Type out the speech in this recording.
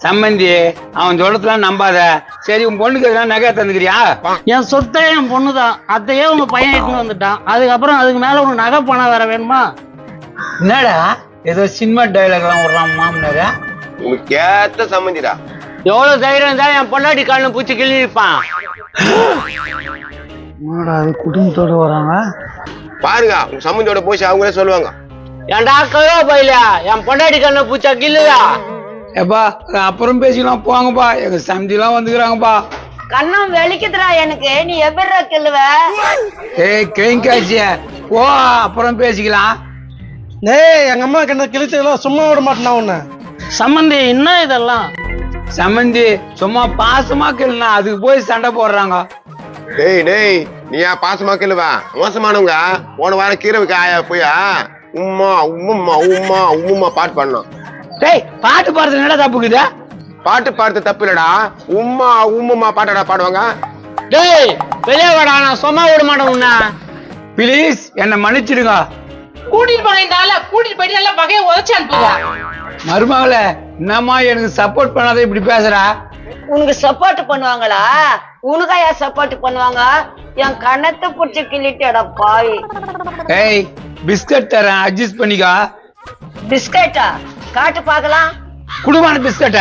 சம்பந்தி அவன் சொல்றதுலாம் நம்பாத. சரி உன் பொண்ணுக்கு எதுனா நகை தந்துக்கிறியா? என் சொத்தை என் பொண்ணுதான், அதையே உங்க பையன் எடுத்துன்னு வந்துட்டான். அதுக்கப்புறம் அதுக்கு மேல உனக்கு நகை பணம் வேற வேணுமா? என்னடா ஏதோ சினிமா டைலாக் எல்லாம் விடுறான் மாமனார. உங்களுக்கு ஏத்த சம்பந்திடா. எவ்வளவு தைரியம் தான் என் பொண்டாட்டி காலில் பூச்சி கிள்ளிருப்பான். அது குடும்பத்தோட வராங்க பாருங்க உங்க சம்பந்தியோட போய் அவங்களே சொல்லுவாங்க. ஏன்டா கழுவா பையில என் பொண்டாட்டி காலில் பூச்சா கிள்ளுதா? ஏப்பா அப்புறம் பேசிக்கலாம் போங்கப்பா, எங்க சம்பந்தி எல்லாம் வந்துக்கிறாங்கப்பா. கண்ணம் வெளிக்குதுடா எனக்கு, நீ எப்படி கிள்ளுவ? ஏய் கேங்காச்சிய போ, அப்புறம் பேசிக்கலாம். எங்க அம்மா கிட்ட கிழிச்சதெல்லாம் சும்மா விட மாட்டேனா உன்ன. சம்பந்தி என்ன இதெல்லாம்? சம்பந்தி சும்மா பாசமா கேளுனா அதுக்கு போய் சண்டை போடுறாங்க. டேய் டேய் நீ ஏன் பாசமா கேளுவ? மோசமானவங்க போன வாரம் கீரை வைக்க ஆயா போயா உம்மா உம்மா உம்மா உம்மா பாட்டு பண்ணோம். டேய் பாட்டு பாடுறது என்னடா தப்புக்குது? பாட்டு பாடுறது தப்பு இல்லடா, உம்மா உம்மா பாட்டடா பாடுவாங்க. டேய் வெளியே வாடா, நான் சும்மா விட மாட்டேன் உன்ன. ப்ளீஸ் என்ன மன்னிச்சிடுங்க. கூட்டிட்டு போனதால கூட்டிட்டு போயிட்டு எல்லாம் வகையை உதச்சு அனுப்புங்க. மருமகளே என்னம்மா எனக்கு சப்போர்ட் பண்ணாத இப்படி பேசுறா? உனக்கு சப்போர்ட் பண்ணுவாங்களா? உனக்காயா சப்போர்ட் பண்ணுவாங்க? என் கண்ணத்தை புடிச்சு கிள்ளிட்டேடா பாய். ஏய் பிஸ்கட் தரேன் அட்ஜஸ்ட் பண்ணிக்கா. பிஸ்கட்டா? காட்டு பாக்கலாம். குடும்பமான பிஸ்கட்ட